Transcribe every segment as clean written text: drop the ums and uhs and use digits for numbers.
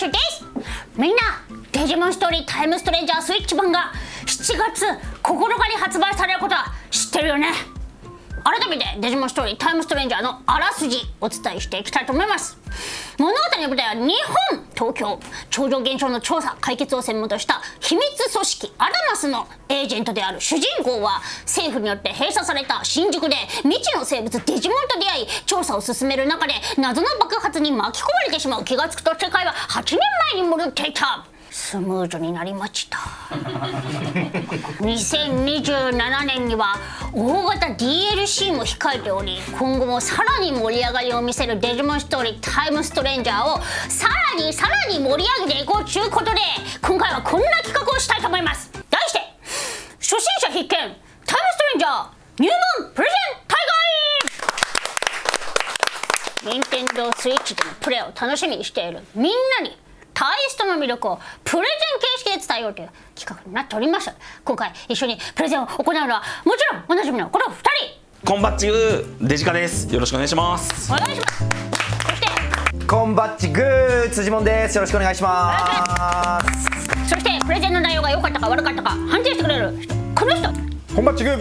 シュです。みんなデジモンストーリータイムストレンジャースイッチ版が7月9日に発売されることは知ってるよね。改めてデジモンストーリータイムストレンジャーのあらすじお伝えしていきたいと思います。物語の舞台は日本東京、超常現象の調査解決を専門とした秘密組織アダマスのエージェントである主人公は政府によって閉鎖された新宿で未知の生物デジモンと出会い、調査を進める中で謎の爆発に巻き込まれてしまう。気がつくと世界は8年前に戻っていた。スムーズになりました。2027年には大型 DLC も控えており、今後もさらに盛り上がりを見せるデジモンストーリータイムストレンジャーをさらに盛り上げていこうということで、今回はこんな企画をしたいと思います。題して初心者必見タイムストレンジャー入門プレゼン大会。任天堂スイッチでのプレイを楽しみにしているみんなにタイストの魅力をプレゼン形式で伝えようという企画になっております。今回一緒にプレゼンを行うのはもちろんおなじみのこの2人。コンバッチグデジカです。よろしくお願いします。お願いします。そしてコンバッチグー辻門です。よろしくお願いします。そしてプレゼンの内容が良かったか悪かったか判定してくれる人、この人。コンバッチグ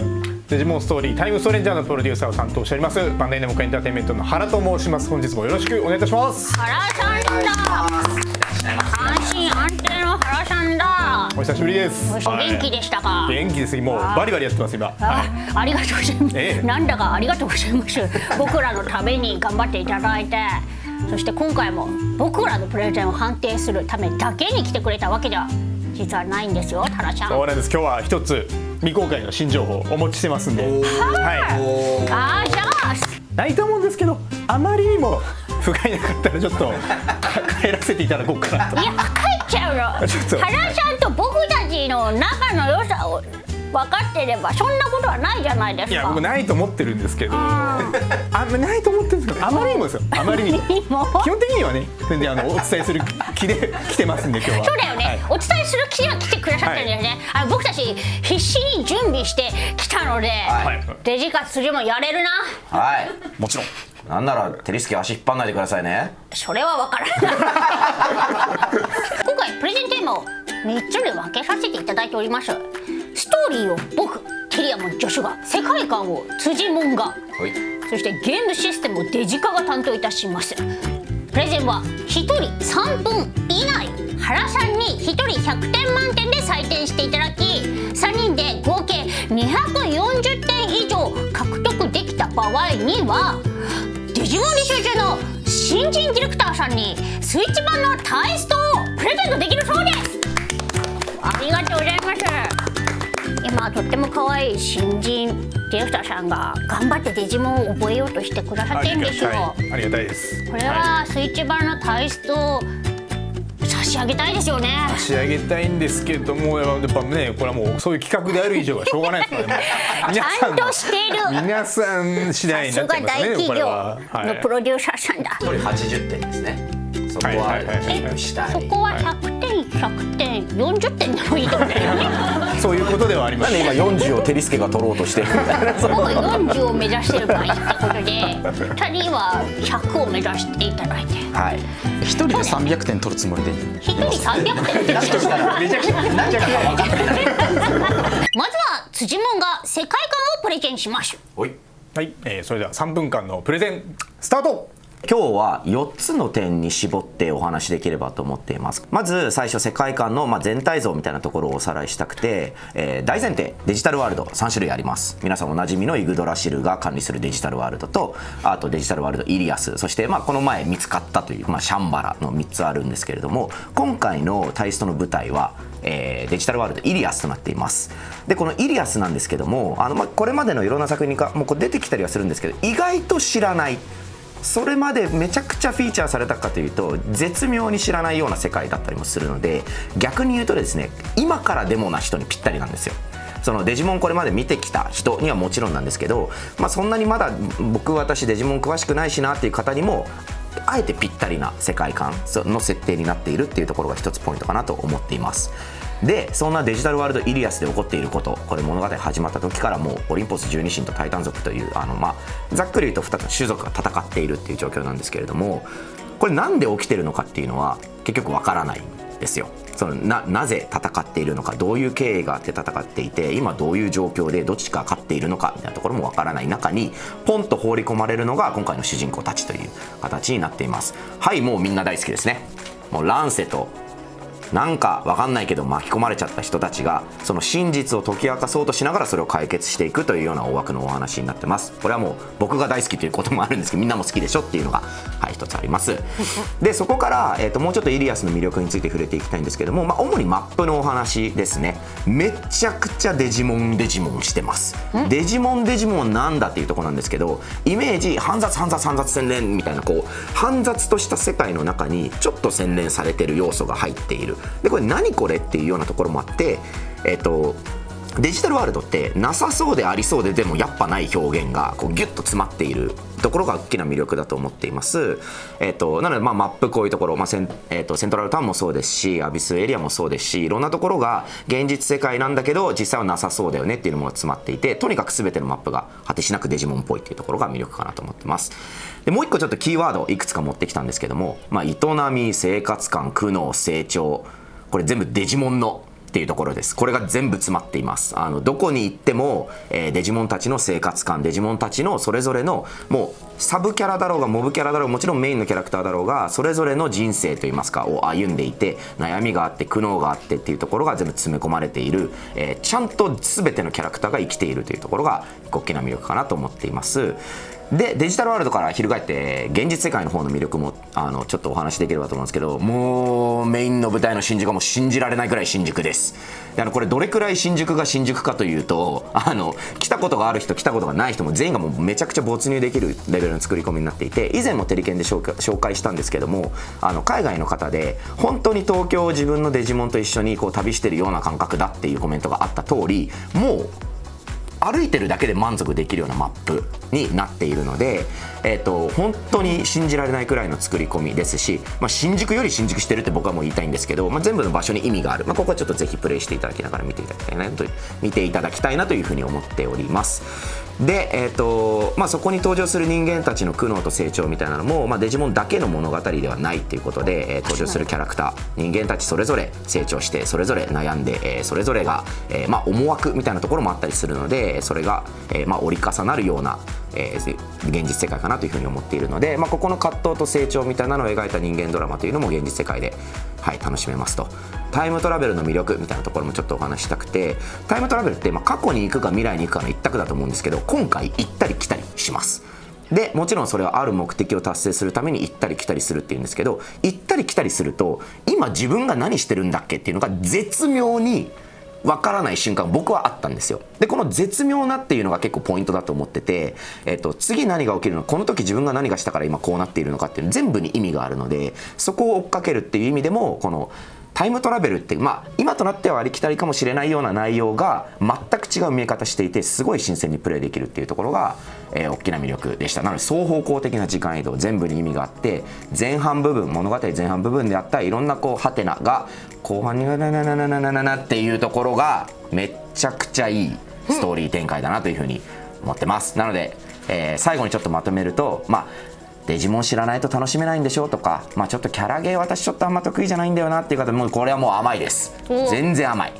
デジモンストーリータイムストレンジャーのプロデューサーを担当しておりますバンダイナムコエンターテインメントの原と申します。本日もよろしくお願いいたします。原さんだ。安心安定の原さんだ。お久しぶりです。お元気でしたか？元気です。もうバリバリやってます今。ありがとうございます、なんだかありがとうございます。僕らのために頑張っていただいて、そして今回も僕らのプレゼンを判定するためだけに来てくれたわけでは実はないんですよ、原さん。そうなんです。今日は一つ未公開の新情報をお持ちしてますんで、あーじゃあないと思うんですけど、あまりにも不甲斐なかったらちょっと帰らせていただこうかなと。いや帰っちゃうの。原さんと僕たちの仲の良さを分かってればそんなことはないじゃないですか。いや僕ないと思ってるんですけど、ないと思ってるんですけど、あまりにもですよ。あまりにも基本的にはね、全然お伝えする気で来てますんで今日は。そうだよね、お伝えする気では来てくださってるんだよね、僕たち必死に準備してきたので、デジカ辻もやれるな。はい。もちろん。なんならテリスケ足引っ張んないでくださいね。それは分からない。今回プレゼンテーマを3つに分けさせていただいております。ストーリーを僕テリアモン助手が、世界観を辻門が、そしてゲームシステムをデジカが担当いたします。プレゼンは1人3分以内、原さんに1人100点満点で採点していただき、3人で合計240点以上獲得できた場合にはデジモン履修中の新人ディレクターさんにスイッチ版のタイストをプレゼントできるそうです。ありがとうございます。今とっても可愛い新人ディレクターさんが頑張ってデジモンを覚えようとしてくださってるんですよ。ありがたいです。これはスイッチ版のタイストを差し上げたいですよね。差し上げたいんですけども、やっぱね、これはもうそういう企画である以上はしょうがないですからね。ちゃんとしている。皆さん次第になっちゃいますね。さすが大企業のプロデューサーさんだ。1人80点ですね。そこはキープしたい。そこは100点100点40点でもいいと思うんだよね。そういうことではあります。なんで今40をテリスケが取ろうとしてるみたいな。僕は40を目指してる場合ってことで、2人は100を目指していただいて、はい。1人で300点取るつもりで。1人300点ってだとしたらめちゃくちゃ何着か分かんない。まずは辻門が世界観をプレゼンします。はい。それでは3分間のプレゼンスタート。今日は4つの点に絞ってお話しできればと思っています。まず最初世界観の全体像みたいなところをおさらいしたくて、大前提デジタルワールド3種類あります。皆さんおなじみのイグドラシルが管理するデジタルワールドと、あとデジタルワールドイリアス、そしてこの前見つかったという、シャンバラの3つあるんですけれども、今回のタイストの舞台はデジタルワールドイリアスとなっています。でこのイリアスなんですけども、これまでのいろんな作品がもう出てきたりはするんですけど、意外と知らない、それまでめちゃくちゃフィーチャーされたかというと絶妙に知らないような世界だったりもするので、逆に言うとですね、今からでもな人にぴったりなんですよ。そのデジモンこれまで見てきた人にはもちろんなんですけど、そんなにまだ私デジモン詳しくないしなっていう方にもあえてぴったりな世界観の設定になっているっていうところが一つポイントかなと思っています。でそんなデジタルワールドイリアスで起こっていること、これ物語始まった時からもうオリンポス12神とタイタン族というざっくり言うと2つ種族が戦っているっていう状況なんですけれども、これなんで起きてるのかっていうのは結局わからないんですよ。なぜ戦っているのか、どういう経緯があって戦っていて、今どういう状況でどっちが勝っているのかみたいなところもわからない中にポンと放り込まれるのが今回の主人公たちという形になっています。はい、もうみんな大好きですね。もう乱世となんかわかんないけど巻き込まれちゃった人たちがその真実を解き明かそうとしながらそれを解決していくというような大枠のお話になってます。これはもう僕が大好きということもあるんですけど、みんなも好きでしょっていうのが、はい、一つあります。でそこから、もうちょっとイリアスの魅力について触れていきたいんですけども、主にマップのお話ですね。めちゃくちゃデジモンしてます。デジモンなんだっていうところなんですけど、イメージ煩雑洗練みたいなこう煩雑とした世界の中にちょっと洗練されてる要素が入っている。でこれ何これっていうようなところもあって、デジタルワールドってなさそうでありそうででもやっぱない表現がこうギュッと詰まっているところが大きな魅力だと思っています。なのでマップこういうところ、セントラルタウンもそうですしアビスエリアもそうですし、いろんなところが現実世界なんだけど実際はなさそうだよねっていうのも詰まっていて、とにかく全てのマップが果てしなくデジモンっぽいっていうところが魅力かなと思ってます。でもう一個ちょっとキーワードいくつか持ってきたんですけども、営み、生活感、苦悩、成長、これ全部デジモンのっていうところです。これが全部詰まっています。どこに行っても、デジモンたちの生活感、デジモンたちのそれぞれのもうサブキャラだろうがモブキャラだろうがもちろんメインのキャラクターだろうがそれぞれの人生といいますかを歩んでいて、悩みがあって苦悩があってっていうところが全部詰め込まれている、ちゃんと全てのキャラクターが生きているというところが大きな魅力かなと思っています。でデジタルワールドから翻って現実世界の方の魅力もちょっとお話しできればと思うんですけど、もうメインの舞台の新宿はもう信じられないくらい新宿です。でこれどれくらい新宿が新宿かというと、来たことがある人来たことがない人も全員がもうめちゃくちゃ没入できるレベルの作り込みになっていて、以前もテリケンで紹介したんですけども、海外の方で本当に東京を自分のデジモンと一緒にこう旅してるような感覚だっていうコメントがあった通り、もう歩いてるだけで満足できるようなマップになっているので、本当に信じられないくらいの作り込みですし、新宿より新宿してるって僕はもう言いたいんですけど、全部の場所に意味がある、ここはちょっとぜひプレイしていただきながら見ていただきたいなというふうに思っております。で、そこに登場する人間たちの苦悩と成長みたいなのも、デジモンだけの物語ではないということで、登場するキャラクター人間たちそれぞれ成長してそれぞれ悩んで、それぞれが、思惑みたいなところもあったりするので、それが、折り重なるような現実世界かなというふうに思っているので、ここの葛藤と成長みたいなのを描いた人間ドラマというのも現実世界で、楽しめますと。タイムトラベルの魅力みたいなところもちょっとお話したくて、タイムトラベルって、過去に行くか未来に行くかの一択だと思うんですけど、今回行ったり来たりします。でもちろんそれはある目的を達成するために行ったり来たりするっていうんですけど、行ったり来たりすると今自分が何してるんだっけっていうのが絶妙にわからない瞬間僕はあったんですよ。でこの絶妙なっていうのが結構ポイントだと思ってて、次何が起きるのか、この時自分が何がしたから今こうなっているのかっていうの全部に意味があるので、そこを追っかけるっていう意味でもこのタイムトラベルって、今となってはありきたりかもしれないような内容が全く違う見え方していて、すごい新鮮にプレイできるっていうところが、大きな魅力でした。なので双方向的な時間移動、全部に意味があって、物語前半部分であったいろんなこうハテナが後半になっていうところがめっちゃくちゃいいストーリー展開だなというふうに思ってます。なので、最後にちょっとまとめると、デジモン知らないと楽しめないんでしょとか、ちょっとキャラゲー私ちょっとあんま得意じゃないんだよなっていう方もこれはもう甘いです。全然甘い。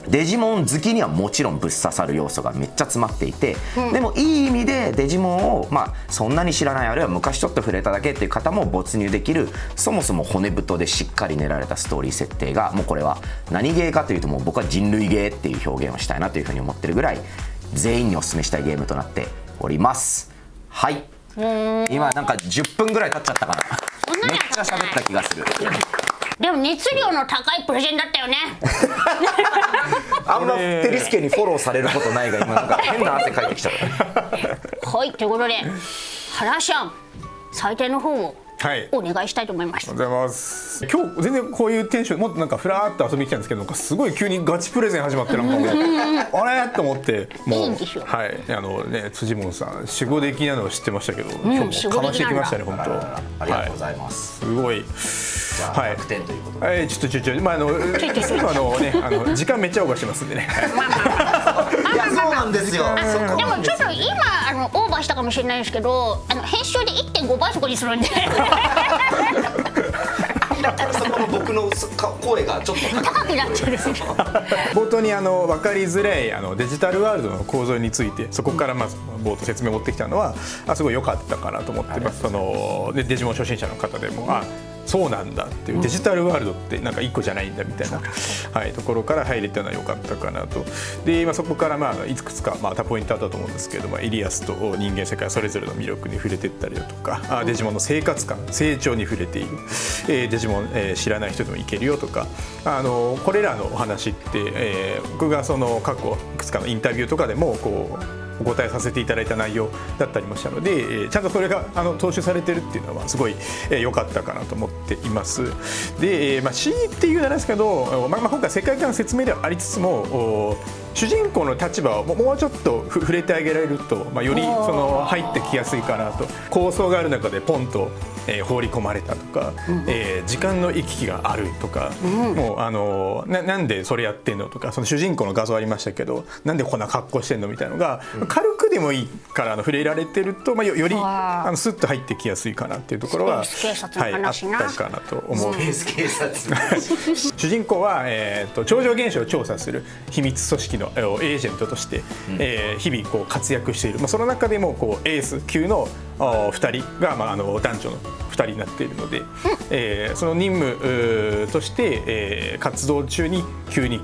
デジモン好きにはもちろんぶっ刺さる要素がめっちゃ詰まっていて、でもいい意味でデジモンをそんなに知らない、あるいは昔ちょっと触れただけっていう方も没入できる、そもそも骨太でしっかり練られたストーリー設定が、もうこれは何ゲーかというともう僕は人類ゲーっていう表現をしたいなというふうに思ってるぐらい全員にお勧めしたいゲームとなっております。はい、今なんか10分ぐらい経っちゃったかな。めっちゃ喋った気がする。でも熱量の高いプレゼンだったよね。あんまテリスケにフォローされることないが今なんか変な汗かいてきちゃった。はい、ということで原さん採点の方をお願いしたいと思います。ありがとうございます。今日全然こういうテンション、もっとなんかフラーっと遊びに来たんですけど、なんかすごい急にガチプレゼン始まってなんかもうあれと思って、もういいんですよ。はい、辻門さん守護的なのを知ってましたけど、今日もかましてきましたね本当。ありがとうございます。すごい。じゃあ100点ということで。ちょっと時間めっちゃオーバーしてますんでね。いやそうなんですよ。でもちょっと今オーバーしたかもしれないですけど、編集で 1.5 倍速にするんで明らかにそこの僕の声がちょっと高くなってる冒頭に分かりづらいデジタルワールドの構造についてそこからまず冒頭説明を持ってきたのはすごい良かったかなと思ってます。でデジモン初心者の方でもそうなんだっていう、デジタルワールドってなんか1個じゃないんだみたいな、ところから入れたのは良かったかなと。で、そこからいくつか他ポイントあったと思うんですけど、エリアスと人間世界それぞれの魅力に触れていったりだとか、デジモンの生活感成長に触れている、デジモン、知らない人でもいけるよとか、これらのお話って、僕がその過去いくつかのインタビューとかでもお答えさせていただいた内容だったりもしたので、ちゃんとそれが踏襲されてるっていうのはすごい良かったかなと思っています。で、強いて言うならですけど、今回世界観の説明ではありつつも主人公の立場をもうちょっと触れてあげられると、よりその入ってきやすいかなと。構想がある中でポンと放り込まれたとか、時間の行き来があるとか、もうなんでそれやってんのとか、その主人公の画像ありましたけどなんでこんな格好してんのみたいなのが、軽くでもいいから触れられてると、よりスッと入ってきやすいかなっていうところは、スペース警察の話なスペース警察主人公は、超常現象を調査する秘密組織のエージェントとして、日々活躍している、その中でもエース級の2人が、男女の2人になっているので、その任務として、活動中に急に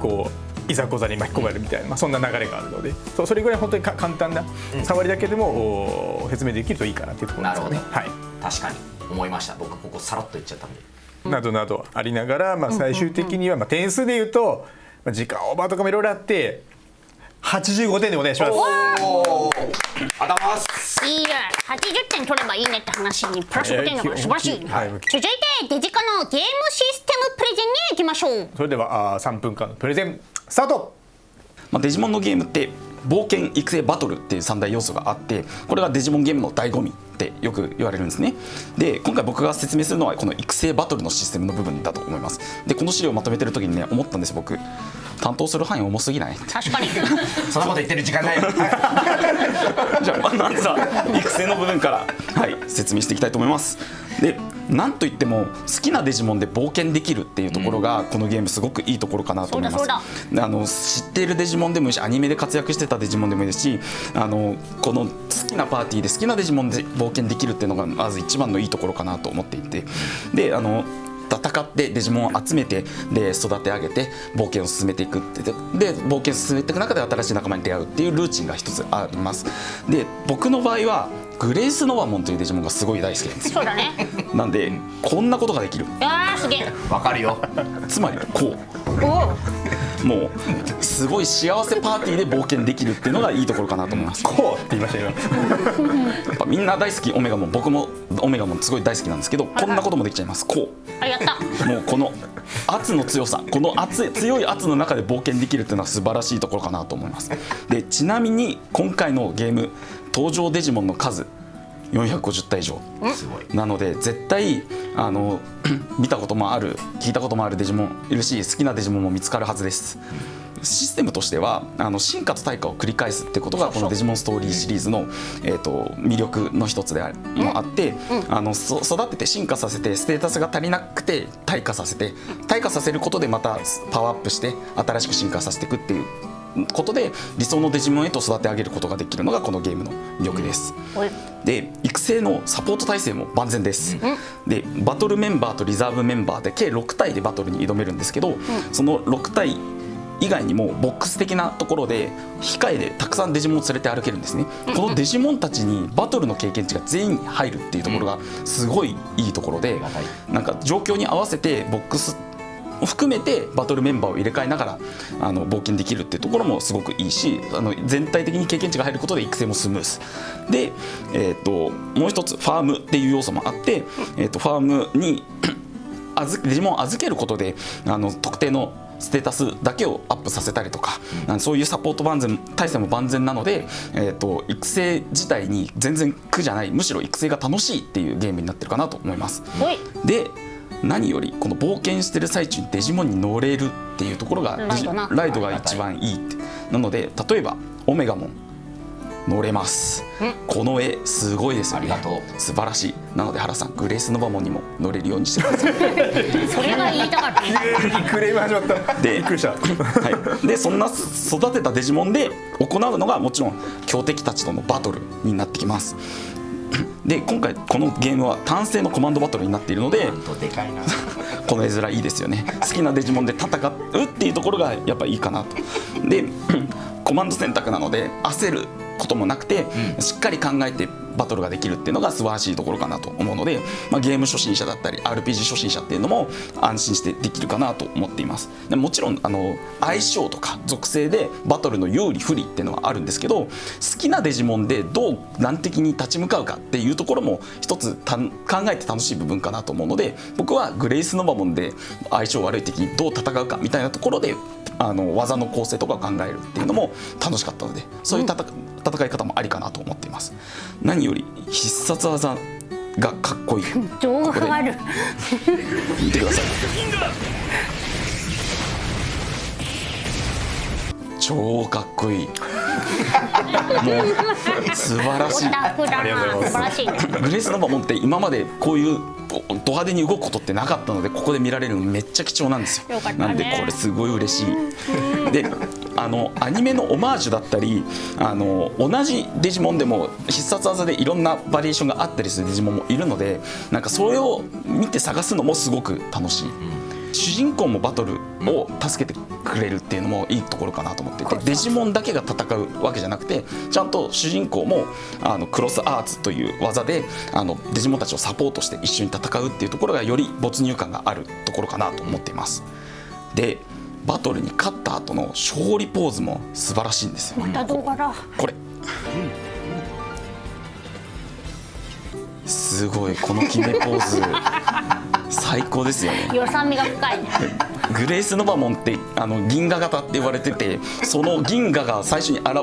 いざこざに巻き込まれるみたいな、そんな流れがあるので、それぐらい本当に簡単な触りだけでも説明できるといいかなというところですね。なるほど、はい、確かに思いました。僕ここさらっと言っちゃったんで。などなどありながら、最終的には点数でいうと、時間オーバーとかもいろいろあって85点でお願いします。おー、ありがとうございます。いいね、80点取ればいいねって話にプラス5点だから素晴らしい、はい、続いてデジカのゲームシステムプレゼンに行きましょう。それでは3分間のプレゼンスタート。デジモンのゲームって冒険育成バトルっていう3大要素があって、これがデジモンゲームの醍醐味ってよく言われるんですね。で、今回僕が説明するのはこの育成バトルのシステムの部分だと思います。で、この資料をまとめてる時にね、思ったんです。僕担当する範囲重すぎない？確かにそんなこと言ってる時間ないよじゃあ、まずは育成の部分から、説明していきたいと思います。で、なんといっても好きなデジモンで冒険できるっていうところが、このゲームすごくいいところかなと思います。知っているデジモンでもいいし、アニメで活躍してたデジモンでもいいですし、この好きなパーティーで好きなデジモンで冒険できるっていうのがまず一番のいいところかなと思っていて、で戦ってデジモンを集めて、で育て上げて冒険を進めていくって、で冒険を進めていく中で新しい仲間に出会うっていうルーチンが一つあります。で、僕の場合はグレイス・ノワモンというデジモンがすごい大好きなんですよ。そうだね。なんでこんなことができる。すげえ。わかるよ。つまりもうすごい幸せパーティーで冒険できるっていうのがいいところかなと思います。こうって言いましたよやっぱみんな大好きオメガモン、僕もオメガモンすごい大好きなんですけど、こんなこともできちゃいます。やったもうこの圧の強さ、この強い圧の中で冒険できるっていうのは素晴らしいところかなと思います。で、ちなみに今回のゲーム登場デジモンの数450体以上なので、絶対見たこともある聞いたこともあるデジモンいるし、好きなデジモンも見つかるはずです。システムとしては進化と退化を繰り返すってことがこのデジモンストーリーシリーズの、魅力の一つであって、育てて進化させてステータスが足りなくて退化させることでまたパワーアップして新しく進化させていくっていうことで、理想のデジモンへと育て上げることができるのがこのゲームの魅力です。で、育成のサポート体制も万全です。で、バトルメンバーとリザーブメンバーで計6体でバトルに挑めるんですけど、その6体以外にもボックス的なところで控えでたくさんデジモンを連れて歩けるんですね。このデジモンたちにバトルの経験値が全員入るっていうところがすごいいいところで、なんか状況に合わせてボックスを含めてバトルメンバーを入れ替えながら冒険できるっていうところもすごくいいし、全体的に経験値が入ることで育成もスムースで、もう一つファームっていう要素もあって、ファームにデジモンを預けることで特定のステータスだけをアップさせたりとか、そういうサポート体制も万全なので、育成自体に全然苦じゃない、むしろ育成が楽しいっていうゲームになってるかなと思います。で、何よりこの冒険してる最中にデジモンに乗れるっていうところがライドが一番いいって。なので例えばオメガモン乗れます。この絵すごいですよね。素晴らしい。なので原さんグレースノバモンにも乗れるようにしてください。それが言いたかった。クレーム始まった。でびっくりした。はい、でそんな育てたデジモンで行うのがもちろん強敵たちとのバトルになってきます。で今回このゲームは単性のコマンドバトルになっているのでこの絵面いいですよね。好きなデジモンで戦うっていうところがやっぱいいかなと。でコマンド選択なので焦ることもなくて、しっかり考えてバトルができるっていうのが素晴らしいところかなと思うので、ゲーム初心者だったり RPG 初心者っていうのも安心してできるかなと思っています。でもちろん相性とか属性でバトルの有利不利っていうのはあるんですけど、好きなデジモンでどう難敵に立ち向かうかっていうところも一つ考えて楽しい部分かなと思うので、僕はグレイスノバモンで相性悪い敵にどう戦うかみたいなところで技の構成とかを考えるっていうのも楽しかったので、そういう戦い方もありかなと思っています。何より必殺技がかっこいい。動画がある。見てください。超かっこいい。もう素晴らしい。オタクだな。素晴らしいね。グレースノバモンって今までこういうド派手に動くことってなかったので、ここで見られるのめっちゃ貴重なんですよ。よかったね。なんでこれすごい嬉しい。でアニメのオマージュだったり同じデジモンでも必殺技でいろんなバリエーションがあったりするデジモンもいるので、なんかそれを見て探すのもすごく楽しい。主人公もバトルを助けてくれるっていうのもいいところかなと思っていて、デジモンだけが戦うわけじゃなくて、ちゃんと主人公もクロスアーツという技でデジモンたちをサポートして一緒に戦うっていうところがより没入感があるところかなと思っています。でバトルに勝った後の勝利ポーズも素晴らしいんですよ。また動画だ。これすごい、この決めポーズ最高ですよね。よさみが深いね。グレースノバモンって銀河型って言われてて、その銀河が最初にバ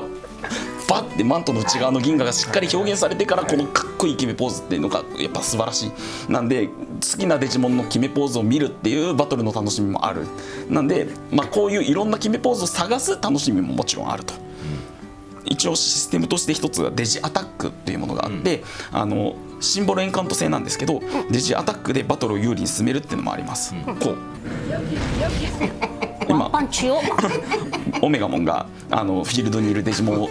ッてマントの内側の銀河がしっかり表現されてからこのかっこいい決めポーズっていうのがやっぱ素晴らしい。なんで好きなデジモンの決めポーズを見るっていうバトルの楽しみもある。なんでこういういろんな決めポーズを探す楽しみももちろんあると。一応システムとして一つはデジアタックっていうものがあって、シンボルエンカウント制なんですけど、デジアタックでバトルを有利に進めるっていうのもあります。こう今パンチをオメガモンがフィールドにいるデジモンを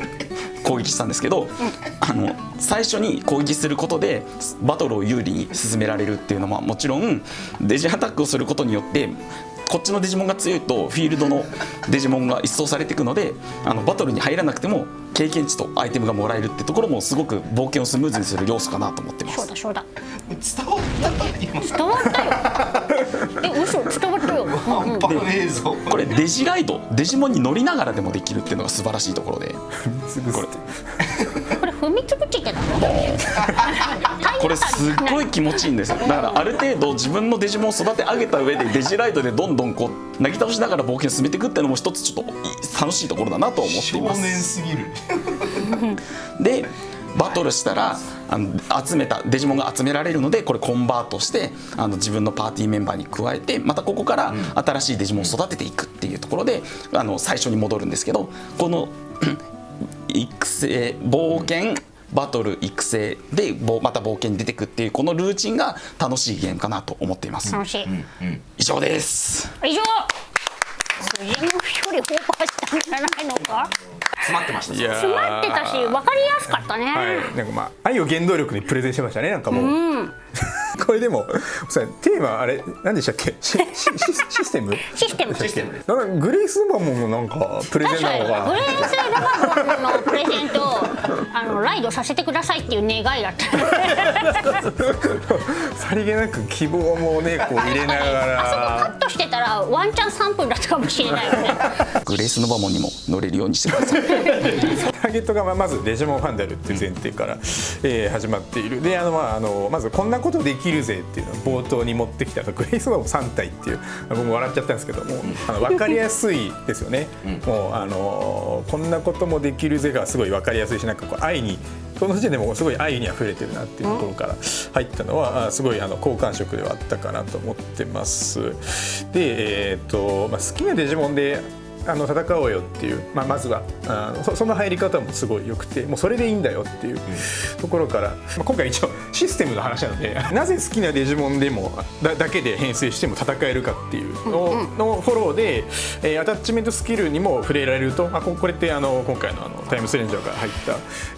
攻撃したんですけど、最初に攻撃することでバトルを有利に進められるっていうのはもちろん、デジアタックをすることによってこっちのデジモンが強いとフィールドのデジモンが一掃されていくので、バトルに入らなくても経験値とアイテムがもらえるってところもすごく冒険をスムーズにする要素かなと思ってます。そうだ伝わった伝わったよ。嘘伝わったよ。半端ねえぞ。これデジライド、デジモンに乗りながらでもできるっていうのが素晴らしいところで、これ踏みつぶちてたの？これすっごい気持ちいいんですよ。だからある程度自分のデジモンを育て上げた上でデジライドでどんどんこうなぎ倒しながら冒険を進めていくっていうのも一つちょっと楽しいところだなと思っています。少年すぎる。でバトルしたら集めたデジモンが集められるので、これコンバートして自分のパーティーメンバーに加えて、またここから新しいデジモンを育てていくっていうところで最初に戻るんですけど、この育成冒険バトル育成でまた冒険に出てくっていうこのルーチンが楽しいゲームかなと思っています。楽しい。以上です。以上。筋の処理オーバーしたんじゃないのか。詰まってました。詰まってたし分かりやすかったね。はい、なんか愛を原動力にプレゼンしてましたね。なんかもう、これでもさテーマあれ何でしたっけ？システム？システム。なんかグレースノバモンもなんかプレゼンなのかな。グレースノバモンのプレゼントライドさせてくださいっていう願いだった。さりげなく希望もねこう入れながら。あそこカットしてたらワンチャン3分だったかもしれないよね。グレースノバモンにも乗れるようにしてください。ターゲットがまずデジモンファンであるっていう前提から、始まっている。でまずこんなことできるぜっていうのを冒頭に持ってきたグレースノバモン3体っていう、僕も笑っちゃったんですけども、分かりやすいですよね。もうこんなこともできるぜがすごい分かりやすいし、なんかこう愛にその時点でもうすごい愛にあふれてるなっていうところから入ったのはすごい好感触ではあったかなと思ってます。で、好きなデジモンで戦おうよっていう、まずはその入り方もすごい良くて、もうそれでいいんだよっていうところから、今回一応システムの話なのでなぜ好きなデジモンでもだけで編成しても戦えるかっていうのフォローで、アタッチメントスキルにも触れられると、これって今回のタイムスレンジャーが入っ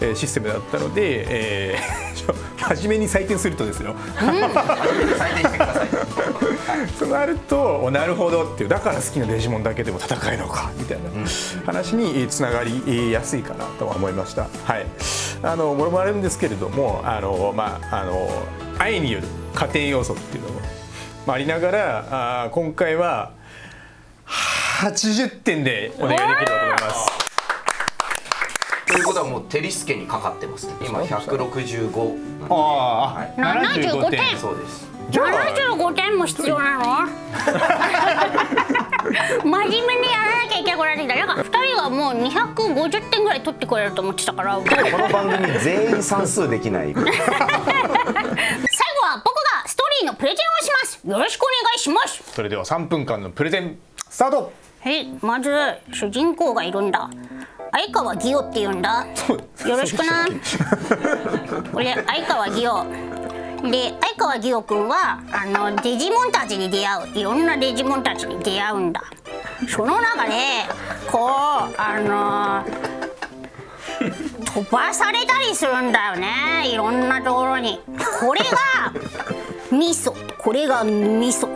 たシステムだったので、初めに採点するとですよ採点してください。そうなるとなるほどっていう、だから好きなデジモンだけでも戦えるのかみたいな話につながりやすいかなとは思いました。はい、もろもあるんですけれども、愛による加点要素っていうのもありながら、今回は80点でお願いできればと思います。ということはもうテリスケにかかってますね。今165。ああ、75点。そうです。75点も必要なの？真面目にやらなきゃいけなくなってきた。なんか2人がもう250点ぐらい取ってくれると思ってたから。この番組全員算数できない。最後は僕がストーリーのプレゼンをします。よろしくお願いします。それでは3分間のプレゼンスタート。はい、まず主人公がいるんだ。相川義雄って言うんだ。よろしくな。これ相川義雄で、相川義雄くんはデジモンたちに出会う、いろんなデジモンたちに出会うんだ。その中でこう飛ばされたりするんだよね、いろんなところに。これが味噌、これが味噌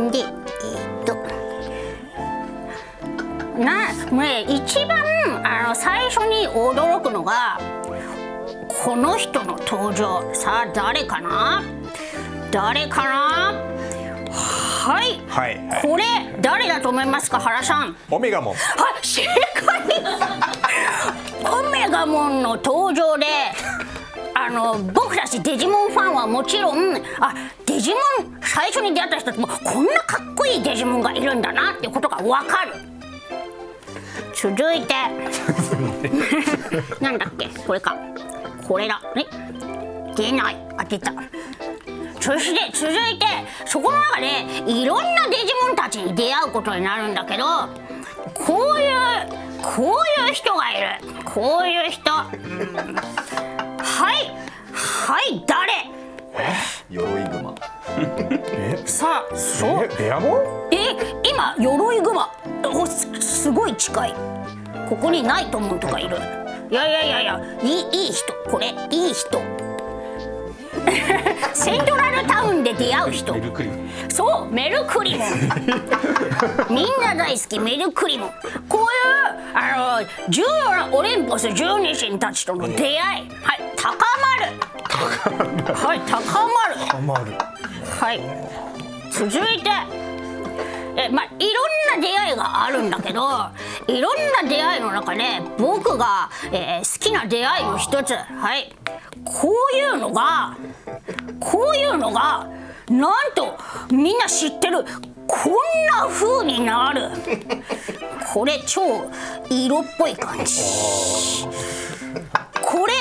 で、一番最初に驚くのがこの人の登場。さあ誰かな？はい、これ誰だと思いますか、原さん？オメガモン。正解オメガモンの登場で僕たちデジモンファンはもちろん、デジモン最初に出会った人たちもこんなかっこいいデジモンがいるんだなっていうことが分かる。続いてなんだっけ、これか、これだね。出ない、出た。そして続いてそこの中でいろんなデジモンたちに出会うことになるんだけど、こういう人がいる。こういう人。はい誰？鎧熊。さあ、そう。レアモン？今鎧熊。すごい近い。ここにナイトモンとかいる。いやいい人、これいい人。セントラルタウンで出会う人。そう、メルクリモン。みんな大好きメルクリモン。こういう重要なオリンポス十二神たちとの出会い。はい、高まる。はい、続いていろんな出会いがあるんだけど、いろんな出会いの中で僕が、好きな出会いの一つ、こういうのがなんとみんな知ってるこんな風になる。これ超色っぽい感じ。これ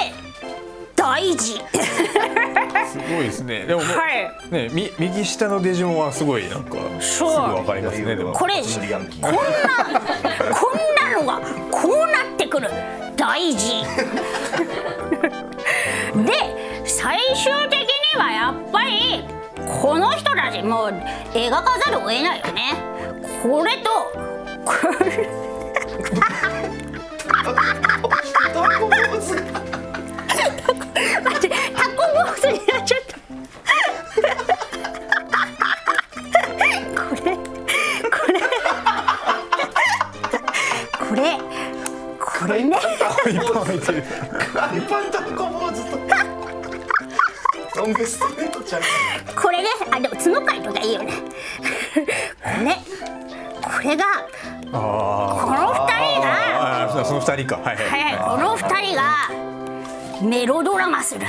大事。すごいですね。でも右下のデジモンはすごいなんかすぐわかりますね。でもこれこんなのがこうなってくる。大事。で最終的にはやっぱりこの人たちもう描かざるを得ないよね。これとこれ待って、タコボースになっちゃった。これね。カニパンタコ坊主とロングストレートちゃう。これね、でも角刈りとかいいよね。これがこの2人がその2人か。この2人がメロドラマする。さ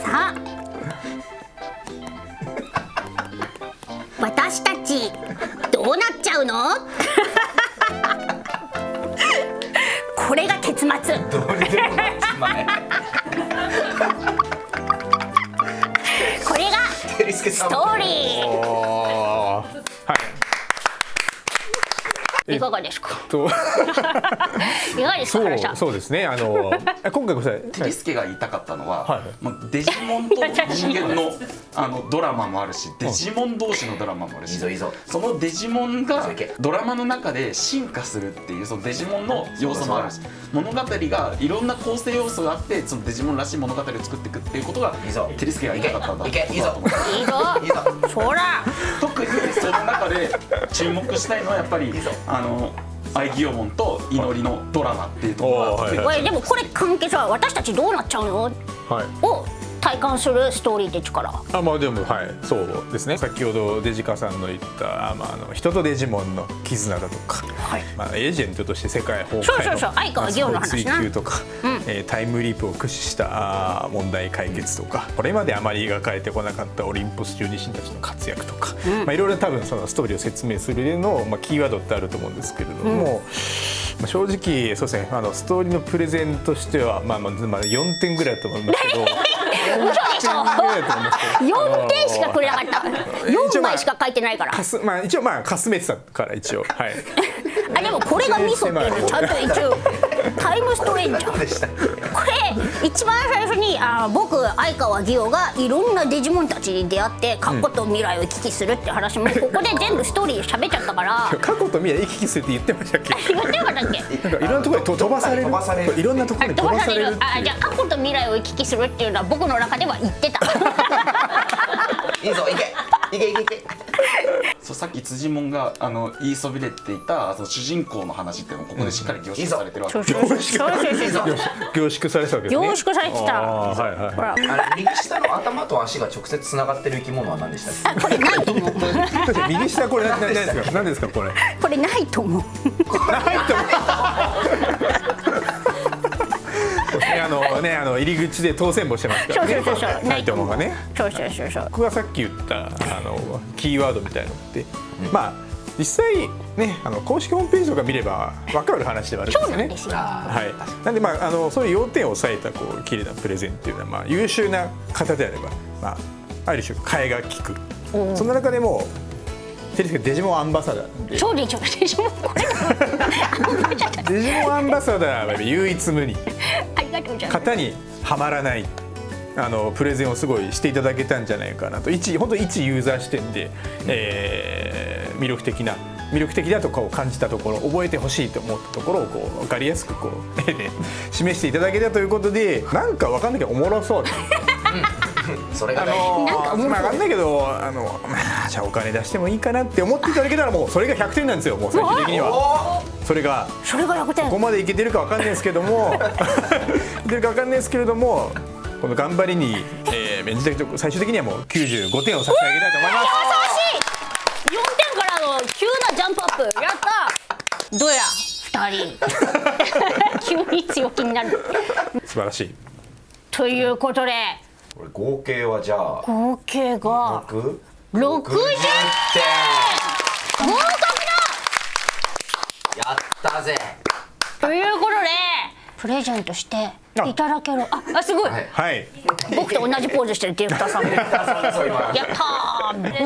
あ、私たちどうなっちゃうの？ススケさんトーリはいーいかがですかといかがですか原さんそうですね今回ごめんなさいテリスケが言いたかったのは、はいまあ、デジモンと人間のドラマもあるし、デジモン同士のドラマもあるし、いいぞいいぞそのデジモンがいけドラマの中で進化するっていうそのデジモンの要素もあるし、物語がいろんな構成要素があってそのデジモンらしい物語を作っていくっていうことがいいぞテリスケが言いたかったんだいけいいぞと思ういいぞいいぞそら特にその中で注目したいのはやっぱりアイギオモンと祈りのドラマっていうところがおーはいおいでもこれ関係さ私たちどうなっちゃうのはいを体感するストーリーって力まあでもはいそうですね先ほどデジカさんの言った人とデジモンの絆だとか、まあ、エージェントとして世界崩そうそうそう壊の相川ギオの話な追求とか、タイムリープを駆使した問題解決とかこれまであまり描かれてこなかったオリンポス十二神たちの活躍とか、まあ、いろいろ多分そのストーリーを説明する上の、まあ、キーワードってあると思うんですけれども、まあ、正直そうですねストーリーのプレゼンとしてはまあ4点ぐらいだと思いますけど嘘でしょ4点しかくれなかった4枚しか書いてないから一応かすめてたから一応はいでもこれがミソっていうのちゃんと一応タイムストレンジャーこれ一番最初に僕相川ギオがいろんなデジモンたちに出会って過去と未来を行き来するって話もここで全部ストーリー喋っちゃったから過去と未来行き来するって言ってましたっけ言ってなかったっけなんかいろんなところに飛ばされるいろんなところに飛ばされるっていうじゃあ過去と未来を行き来するっていうのは僕の中では言ってたいいぞいけそうさっき辻門が言いそびれていたその主人公の話っていうのもここでしっかり凝縮されてるわけです、凝縮されてたわけですね凝縮されてたはいはいほら右下の頭と足が直接つながってる生き物は何でしたっけこれないと思う確かに右下これ何ですか何ですかこれこれないと思う入り口で当選簿してますからねそうないと思うがねそう僕がさっき言ったキーワードみたいのってまあ実際ね公式ホームページとか見れば分かる話ではあるんですよね。そうなんですよはい。なんでそういう要点を抑えた綺麗なプレゼンっていうのは優秀な方であればある種替えが利く。そんな中でもテレビデジモンアンバサダーでそうでしょデジモンこれデジモンアンバサダーは唯一無二ありがとうございます型にはまらないプレゼンをすごいしていただけたんじゃないかなと本当に一ユーザー視点で、魅力的だとかを感じたところ覚えてほしいと思ったところを分かりやすく絵で示していただけたということでなんか分かんないけどおもろそうでそれが大事なんか面白い分かんないけどじゃあお金出してもいいかなって思っていただけたらもうそれが100点なんですよもう最終的にはそれが100点ここまでいけてるか分かんないですけどもこの頑張りに免じて最終的にはもう95点を差し上げたいと思います4点からの急なジャンプアップやったどうや2人急に強気になる素晴らしいということでこれ合計はじゃあ合計が60 60点合格やったぜだということでプレゼントしていただけるすごい、はいはい僕と同じポーズしてるディレクターさんもやったーおめでとう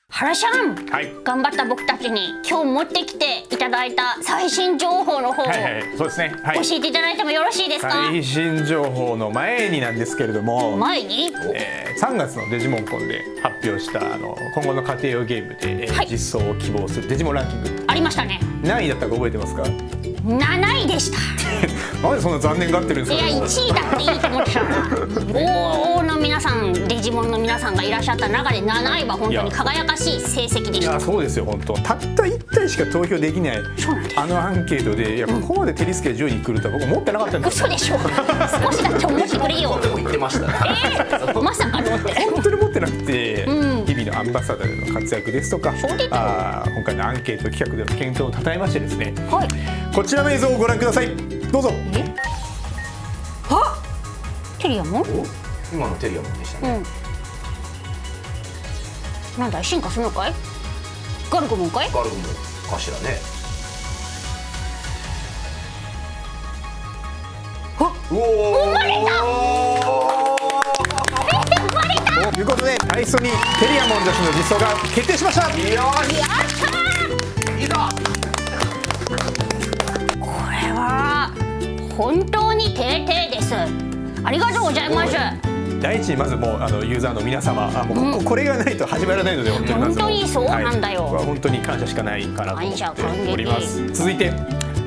原さん、はい頑張った僕たちに今日持ってきていただいた最新情報の方をそうですねはい教えていただいてもよろしいですか？最新情報の前になんですけれども前に3月のデジモンコンで発表した今後の家庭用ゲームで、はい実装を希望するデジモンランキングありましたね。何位だったか覚えてますか7位でしたなんでそんな残念がってるんですかいや1位だっていいと思ってた往々の皆さんデジモンの皆さんがいらっしゃった中で7位は本当に輝かしい成績でした。いやそうですよ本当たった1体しか投票できないそうなんですアンケートでここまでテリスケ10位に来るとは僕思ってなかったんですよ嘘でしょ少しだって思ってくれよでも言ってましたねまさかのって本当に持ってなくて、日々のアンバサダーでの活躍ですとかそうですよ今回のアンケート企画での検討をたたえましてですねはいこちらの映像をご覧くださいどうぞテリアも今のテリアモンでしたねなんだい進化するのかいガルゴモンかいガルゴもかしらね生まれたということでダイソニーテリアモン女子の実装が決定しました。やったー。いいぞ。これは本当にてーてーです。ありがとうございます。第一にまずもうユーザーの皆様、もうこれがないと始まらないので、本当にまず本当にそうなんだよはい、本当に感謝しかないかなと思っておりま感謝す。続いて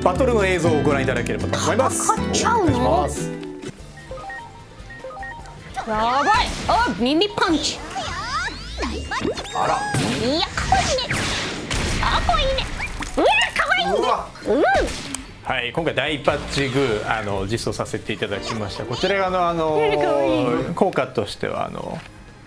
バトルの映像をご覧いただければと思います。戦っちゃうのお願いします。やばい。あ、耳パンチ。あら。いや、可愛いね。あ、可愛いね。うわ、可愛いね。うわ。はい、今回第一パッチグー実装させていただきました。こちらが効果としては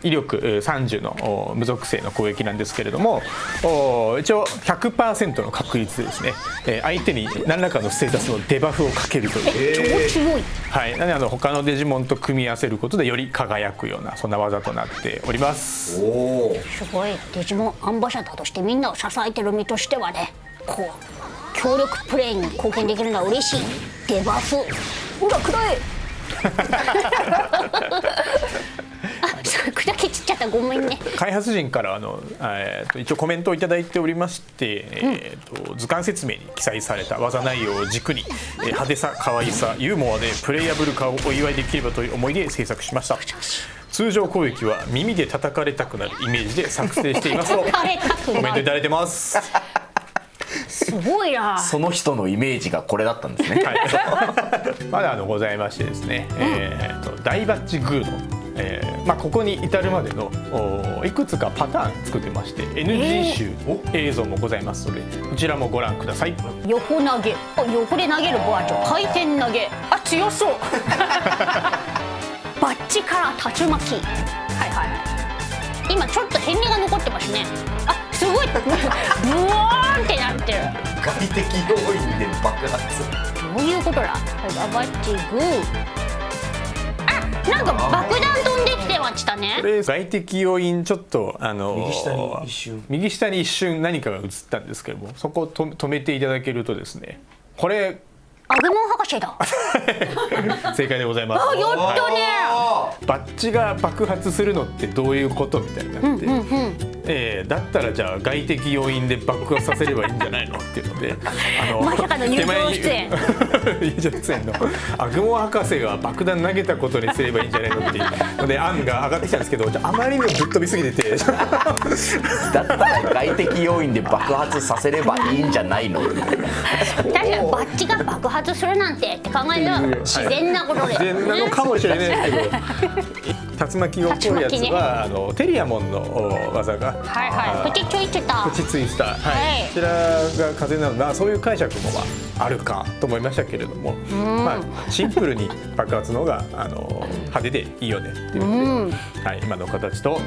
威力30の無属性の攻撃なんですけれども、一応 100% の確率でですね、相手に何らかのステータスのデバフをかけるという、超強い。はい、なので他のデジモンと組み合わせることでより輝くようなそんな技となっております。おお。すごい。デジモンアンバサダーとしてみんなを支えてる身としてはね、こう協力プレイに貢献できるのは嬉しい。デバフ。ほら、くらえ。あ、すごい砕け散っちゃった。ごめんね。開発陣から一応コメントをいただいておりまして、図鑑説明に記載された技内容を軸に、派手さ、可愛さ、ユーモアでプレイヤブル化をお祝いできればという思いで制作しました。通常攻撃は耳で叩かれたくなるイメージで作成していますと叩かれたくなるコメントいただいてます。すごいな。その人のイメージがこれだったんですね。はい、まだございましてですね、大バッチグーの、ここに至るまでのいくつかパターン作ってまして NG 集映像もございますので、こちらもご覧ください。横投げ。あ、横で投げるバージョン。回転投げ。あ、強そう。バッチから竜巻。はいはいはい。今ちょっと変化が残ってますね。あ、すごい。ブワーンってなってる。外的要因で爆発。どういうことだ。バッチグー。あ、なんか爆弾飛んできてましたね。これ外的要因ちょっと右下に一瞬何かが映ったんですけども、そこを止めていただけるとですね、これアグモン博士だ。正解でございます。あ、やったね。バッジが爆発するのってどういうことみたいになって、だったらじゃあ外的要因で爆発させればいいんじゃないのっていうので、まさかの友情出演。友情出演のアグモ博士が爆弾投げたことにすればいいんじゃないのっていうので案が上がってきたんですけど、あまりにもぶっ飛びすぎててだったら外的要因で爆発させればいいんじゃないの。確かにバッジが爆発するなんてって考えるのは自然なことで、自然なのかもしれないですけど、竜巻を起こるやつは、テリアモンの技が、はいはい、プチツイスター。プチツイスター、はいはいこちらが風なのがそういう解釈もあるかと思いましたけれども、シンプルに爆発の方が派手でいいよねっていうので、はい、今の形と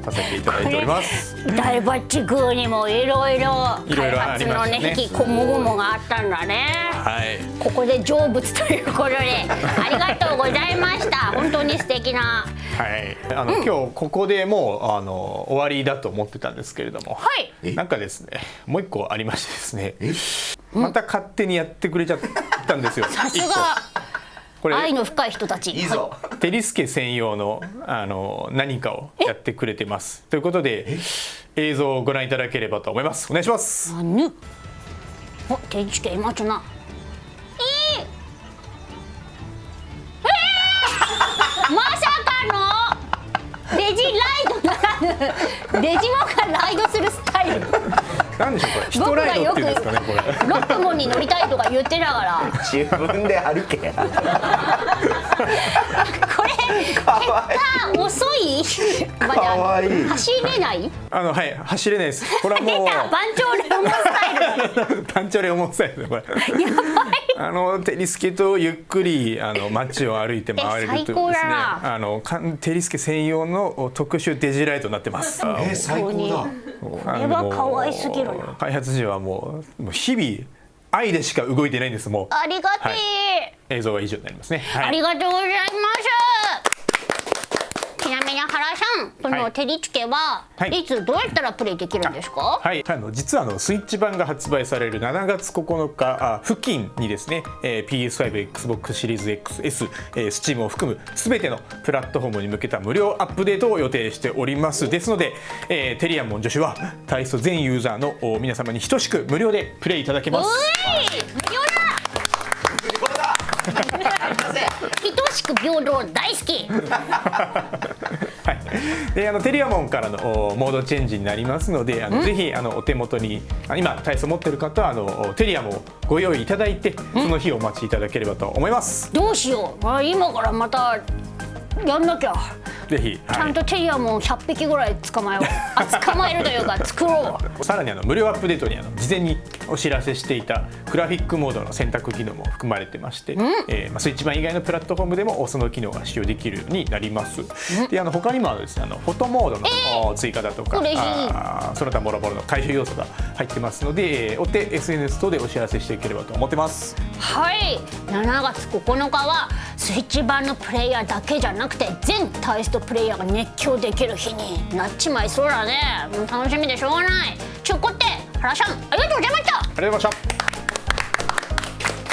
させていただいております。大バッチグーにもいろいろ開発のね、ね引きこもごもがあったんだね。はい、ここで成仏ということでありがとうございました。本当に素敵な。はい、今日ここでもう終わりだと思ってたんですけれども、はい。なんかですね、もう一個ありましてですね、また勝手にやってくれちゃったんですよ。さすがこれ愛の深い人たち。いいぞ。テリスケ専用の何かをやってくれてます。ということで映像をご覧いただければと思います。お願いします。お、天地系待つな。まさかのデジライドならぬデジモンがライドするスタイル。なんでしょうこれ。ヒトライドっていうんですかねこれ。ロックモンに乗りたいとか言ってながら自分で歩けや。これ結果遅い。まだかわいい走れない。はい、走れないです。これはもう出た番長レモンスタイル。パンチョレ重さですねこれ。テリスケとゆっくり街を歩いて回れるというですね、テリスケ専用の特殊デジライトになってます。最高だ。これは可愛すぎるな。開発時はもう日々愛でしか動いてないんです。もうありがて映像は以上になりますね。はい、ありがとうございます。なみに原さんこのはい照り付けは、はいいつどうやったらプレイできるんですか？はい、実はスイッチ版が発売される7月9日付近にですね、PS5、Xbox シリーズ XS、Steam を含む全てのプラットフォームに向けた無料アップデートを予定しておりますですので、テリアモン女子はタイスト全ユーザーの皆様に等しく無料でプレイいただけます。無料だ等しく平等大好きはい、でテリアモンからのモードチェンジになりますのでぜひお手元に今タイスト持ってる方はテリアモンをご用意いただいてその日をお待ちいただければと思います。どうしよう今からまたやんなきゃぜひ、ちゃんとテリアモン100匹ぐらい捕まえよう捕まえるというか作ろうさらに無料アップデートに事前にお知らせしていたグラフィックモードの選択機能も含まれてまして、スイッチ版以外のプラットフォームでもその機能が使用できるようになります。で他にもですねフォトモードの追加だとか、嬉しいその他もろもろの回収要素が入ってますので追って SNS 等でお知らせしていければと思ってます。はい7月9日はスイッチ版のプレイヤーだけじゃなくて全タイストプレイヤーが熱狂できる日になっちまいそうだね。もう楽しみでしょうがないちゅうことで原さんありがとうございました。ありがとうございました。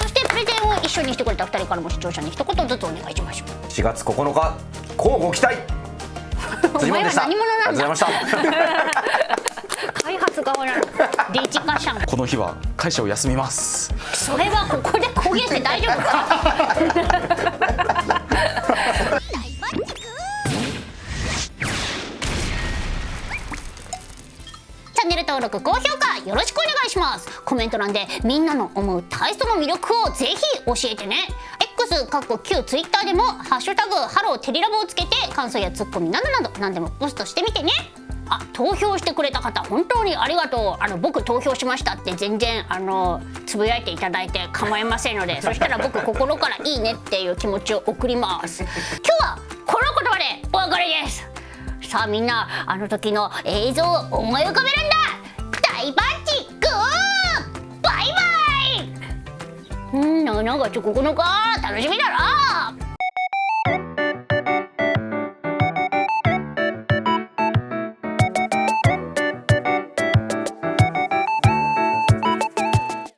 そしてプレゼンを一緒にしてくれた2人からも視聴者に一言ずつお願いしましょう。4月9日乞うご期待お前は何者なんだ。ありがとうございました開発側なのデジカシャンこの日は会社を休みます。それはここで公言して大丈夫かチャンネル登録高評価よろしくお願いします。コメント欄でみんなの思うタイストの魅力をぜひ教えてね。 X 旧 Twitter でもハッシュタグハローテリラボをつけて感想やツッコミなどなど何でもポストしてみてね。投票してくれた方本当にありがとう。僕投票しましたって全然つぶやいていただいて構いませんのでそしたら僕心からいいねっていう気持ちを送ります。今日はこの言葉でお別れです。さあみんなあの時の映像を思い浮かべるんだ。大バッチグーバイバイ。7月9日楽しみだな。